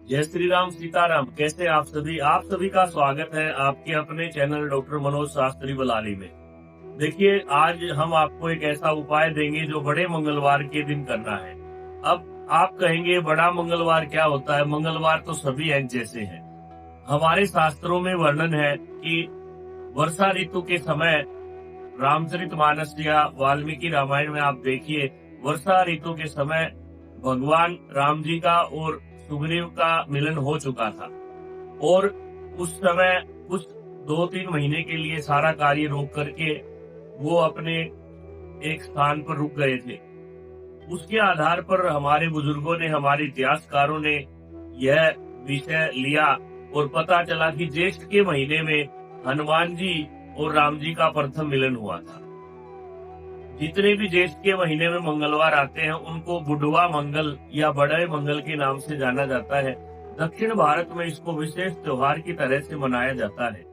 जय श्री राम सीताराम। कैसे आप सभी का स्वागत है आपके अपने चैनल डॉक्टर मनोज शास्त्री बलाली में। देखिए, आज हम आपको एक ऐसा उपाय देंगे जो बड़े मंगलवार के दिन करना है। अब आप कहेंगे बड़ा मंगलवार क्या होता है? मंगलवार तो सभी एक जैसे हैं। हमारे शास्त्रों में वर्णन है कि वर्षा ऋतु के समय रामचरितमानस या वाल्मीकि रामायण में आप देखिए, वर्षा ऋतु के समय भगवान राम जी का और सुग्रीव का मिलन हो चुका था और उस समय कुछ 2-3 महीने के लिए सारा कार्य रोक करके वो अपने एक स्थान पर रुक गए थे। उसके आधार पर हमारे बुजुर्गों ने, हमारे इतिहासकारों ने यह विषय लिया और पता चला कि ज्येष्ठ के महीने में हनुमान जी और राम जी का प्रथम मिलन हुआ था। जितने भी ज्येष्ठ के महीने में मंगलवार आते हैं उनको बुढ़वा मंगल या बड़े मंगल के नाम से जाना जाता है। दक्षिण भारत में इसको विशेष त्योहार की तरह से मनाया जाता है।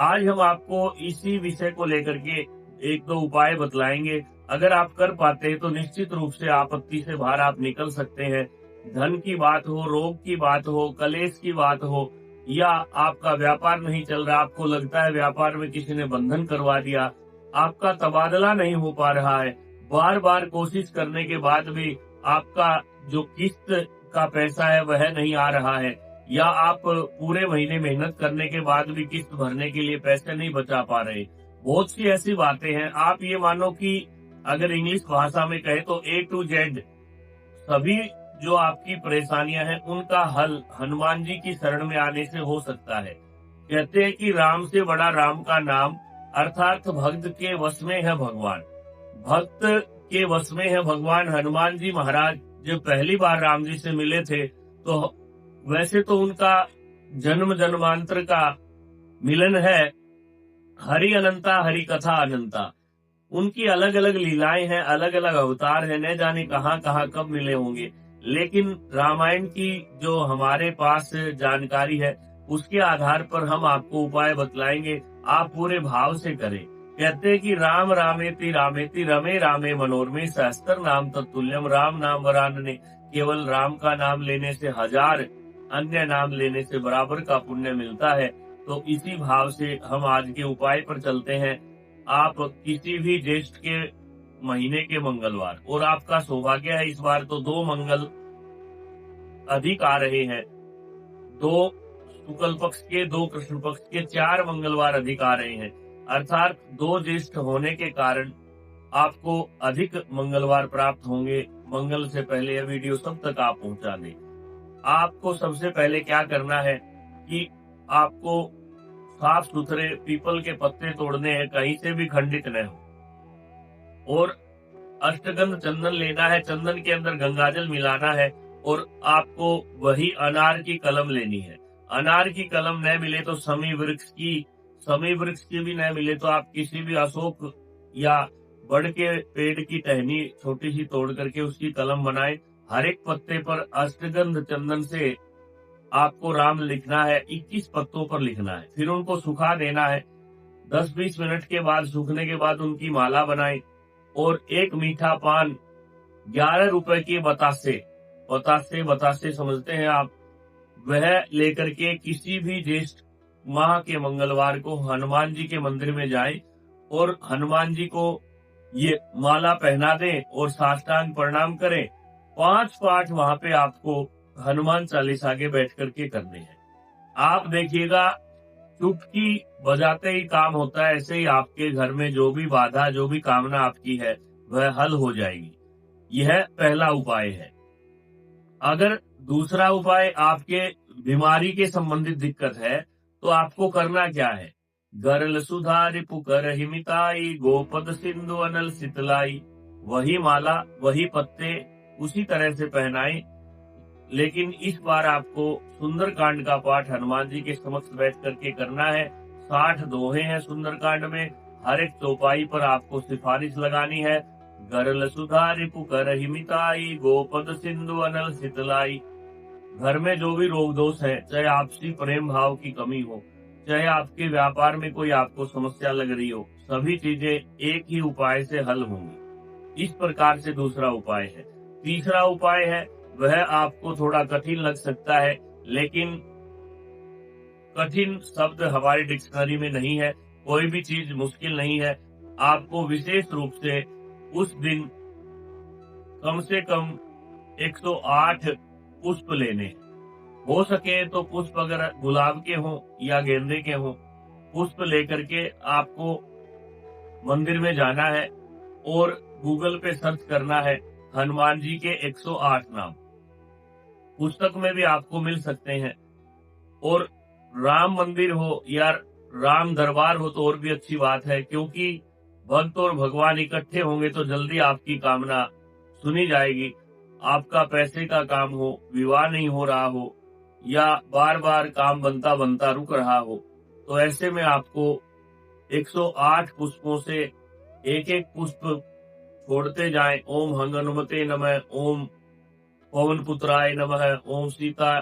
आज हम आपको इसी विषय को लेकर के 1-2 उपाय बतलाएंगे। अगर आप कर पाते हैं तो निश्चित रूप से आपत्ति से बाहर आप निकल सकते हैं। धन की बात हो, रोग की बात हो, कलेश की बात हो, या आपका व्यापार नहीं चल रहा, आपको लगता है व्यापार में किसी ने बंधन करवा दिया, आपका तबादला नहीं हो पा रहा है, बार बार कोशिश करने के बाद भी आपका जो किस्त का पैसा है वह नहीं आ रहा है, या आप पूरे महीने मेहनत करने के बाद भी किस्त भरने के लिए पैसे नहीं बचा पा रहे। बहुत सी ऐसी बातें हैं। आप ये मानो कि अगर इंग्लिश भाषा में कहे तो A to Z सभी जो आपकी परेशानियां हैं उनका हल हनुमान जी की शरण में आने से हो सकता है। कहते हैं कि राम से बड़ा राम का नाम, अर्थात भक्त के वश में है भगवान। भक्त के वश में है भगवान। हनुमान जी महाराज जब पहली बार राम जी से मिले थे तो वैसे तो उनका जन्म जन्मांतर का मिलन है, हरि अनंता हरि कथा अनंता। उनकी अलग अलग लीलाएं हैं, अलग अलग अवतार हैं, न जाने कहाँ कहाँ कब मिले होंगे। लेकिन रामायण की जो हमारे पास जानकारी है उसके आधार पर हम आपको उपाय बतलाएंगे। आप पूरे भाव से करें। कहते हैं कि राम रामेति रामेति रमे रामे मनोरमे सहस्त्र नाम तत्तुल्यम। राम नाम वरानने, केवल राम का नाम लेने से 1000 अन्य नाम लेने से बराबर का पुण्य मिलता है। तो इसी भाव से हम आज के उपाय पर चलते हैं। आप किसी भी ज्येष्ठ के महीने के मंगलवार, और आपका सौभाग्य है इस बार तो 2 मंगल अधिक आ रहे हैं, 2 शुक्ल पक्ष के, 2 कृष्ण पक्ष के, 4 मंगलवार अधिक आ रहे हैं। अर्थात 2 ज्येष्ठ होने के कारण आपको अधिक मंगलवार प्राप्त होंगे। मंगल से पहले यह वीडियो सब तक आप पहुंचा दें। आपको सबसे पहले क्या करना है कि आपको साफ सुथरे पीपल के पत्ते तोड़ने हैं, कहीं से भी खंडित न हो, और अष्टगंध चंदन लेना है। चंदन के अंदर गंगाजल मिलाना है और आपको वही अनार की कलम लेनी है। अनार की कलम न मिले तो समी वृक्ष की भी न मिले तो आप किसी भी अशोक या बड़ के पेड़ की टहनी छोटी सी तोड़ करके उसकी कलम बनाए। हर एक पत्ते पर अष्टगंध चंदन से आपको राम लिखना है, 21 पत्तों पर लिखना है। फिर उनको सुखा देना है। 10-20 मिनट के बाद, सूखने के बाद उनकी माला बनाएं और एक मीठा पान 11 रुपए के बतासे समझते हैं आप, वह लेकर के किसी भी ज्येष्ठ माह के मंगलवार को हनुमान जी के मंदिर में जाएं और हनुमान जी को ये माला पहना दें और साष्टांग प्रणाम करें। 5 पाठ वहां पे आपको हनुमान चालीसा के बैठ करके करने हैं। आप देखिएगा, चुटकी बजाते ही काम होता है। ऐसे ही आपके घर में जो भी बाधा, जो भी कामना आपकी है वह हल हो जाएगी। यह पहला उपाय है। अगर दूसरा उपाय आपके बीमारी के संबंधित दिक्कत है तो आपको करना क्या है? गरल सुधारि पुकर हिमिताई, गोपद सिंधु अनल सितलाई। वही माला, वही पत्ते उसी तरह से पहनाई, लेकिन इस बार आपको सुंदरकांड का पाठ हनुमान जी के समक्ष बैठ करके करना है। 60 दोहे हैं सुंदरकांड में। हर एक चौपाई पर आपको सिफारिश लगानी है, गरल सुधारि पुकर हिमिताई, गोपद सिंधु अनल सितलाई। घर में जो भी रोग दोष है, चाहे आपसी प्रेम भाव की कमी हो, चाहे आपके व्यापार में कोई आपको समस्या लग रही हो, सभी चीजें एक ही उपाय से हल होंगी। इस प्रकार से दूसरा उपाय है। तीसरा उपाय है वह आपको थोड़ा कठिन लग सकता है, लेकिन कठिन शब्द हमारी डिक्शनरी में नहीं है। कोई भी चीज मुश्किल नहीं है। आपको विशेष रूप से उस दिन कम से कम 108 पुष्प लेने हैं। हो सके तो पुष्प अगर गुलाब के हों या गेंदे के हों, पुष्प लेकर के आपको मंदिर में जाना है और गूगल पे सर्च करना है हनुमान जी के 108 नाम। पुस्तक में भी आपको मिल सकते हैं। और राम मंदिर हो या राम दरबार हो तो और भी अच्छी बात है, क्योंकि भक्त और भगवान इकट्ठे होंगे तो जल्दी आपकी कामना सुनी जाएगी। आपका पैसे का काम हो, विवाह नहीं हो रहा हो या बार बार काम बनता बनता रुक रहा हो, तो ऐसे में आपको 108 पुष्पों से एक एक पुष्प छोड़ते जाएं। ओम हनुमते नमः, ओम पवन पुत्राय नमः, ओम सीता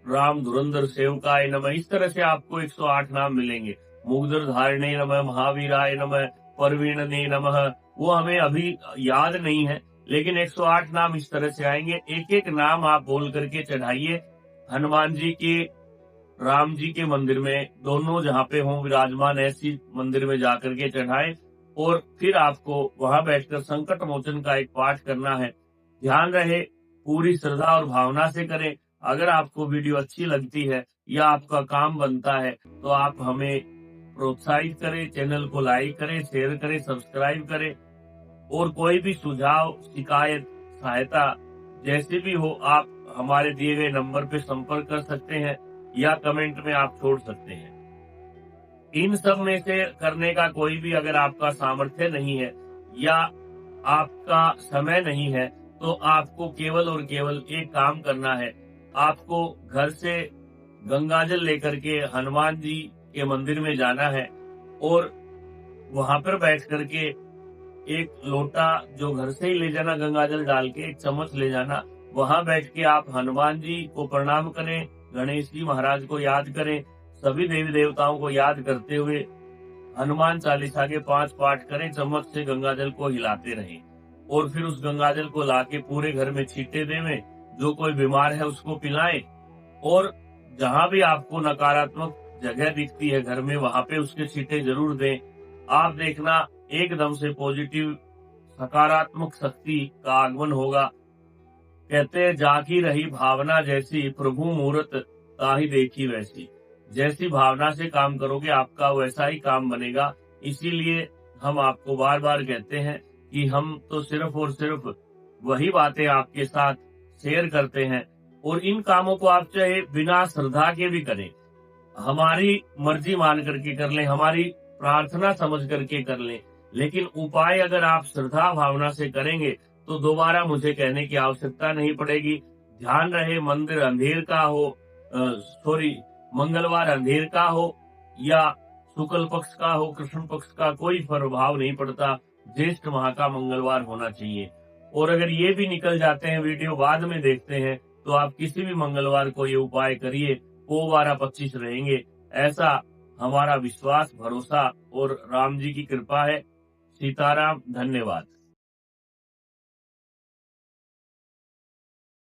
राम धुरंधर सेवकाय नमः। इस तरह से आपको 108 नाम मिलेंगे। मुग्धर धारणे नमः, महावीराय नमः, परवीणने नमः। वो हमें अभी याद नहीं है, लेकिन 108 नाम इस तरह से आएंगे। एक एक नाम आप बोल करके चढ़ाइए हनुमान जी के, राम जी के मंदिर में, दोनों जहाँ पे हों विराजमान ऐसी मंदिर में जाकर के चढ़ाएं। और फिर आपको वहां बैठकर संकट मोचन का एक पाठ करना है। ध्यान रहे पूरी श्रद्धा और भावना से करें। अगर आपको वीडियो अच्छी लगती है या आपका काम बनता है तो आप हमें प्रोत्साहित करें, चैनल को लाइक करें, शेयर करें, सब्सक्राइब करें। और कोई भी सुझाव, शिकायत, सहायता जैसे भी हो, आप हमारे दिए गए नंबर पे संपर्क कर सकते हैं या कमेंट में आप छोड़ सकते हैं। इन सब में से करने का कोई भी अगर आपका सामर्थ्य नहीं है या आपका समय नहीं है, तो आपको केवल और केवल एक काम करना है। आपको घर से गंगाजल लेकर के हनुमान जी के मंदिर में जाना है और वहां पर बैठ करके एक लोटा जो घर से ही ले जाना, गंगाजल डाल के एक चम्मच ले जाना। वहां बैठ के आप हनुमान जी को प्रणाम करें, गणेश जी महाराज को याद करें, सभी देवी देवताओं को याद करते हुए हनुमान चालीसा के 5 पाठ करें। चम्मच से गंगाजल को हिलाते रहें और फिर उस गंगाजल को लाके पूरे घर में छींटे देवें। जो कोई बीमार है उसको पिलाएं। और जहां भी आपको नकारात्मक जगह दिखती है घर में, वहां पे उसके छींटे जरूर दें। आप देखना एकदम से पॉजिटिव सकारात्मक शक्ति का आगमन होगा। कहते हैं जाकी रही भावना जैसी, प्रभु मूरत ताही देखी वैसी। जैसी भावना से काम करोगे आपका वैसा ही काम बनेगा। इसीलिए हम आपको बार बार कहते हैं कि हम तो सिर्फ और सिर्फ वही बातें आपके साथ शेयर करते हैं, और इन कामों को आप चाहे बिना श्रद्धा के भी करें, हमारी मर्जी मान करके कर लें, हमारी प्रार्थना समझ करके कर लें, लेकिन उपाय अगर आप श्रद्धा भावना से करेंगे तो दोबारा मुझे कहने की आवश्यकता नहीं पड़ेगी। ध्यान रहे मंदिर अंधेर का हो, मंगलवार अंधेर का हो या शुक्ल पक्ष का हो, कृष्ण पक्ष का, कोई प्रभाव नहीं पड़ता। ज्येष्ठ माह का मंगलवार होना चाहिए। और अगर ये भी निकल जाते हैं, वीडियो बाद में देखते हैं, तो आप किसी भी मंगलवार को ये उपाय करिए, 12-25 रहेंगे। ऐसा हमारा विश्वास, भरोसा और राम जी की कृपा है। सीताराम, धन्यवाद।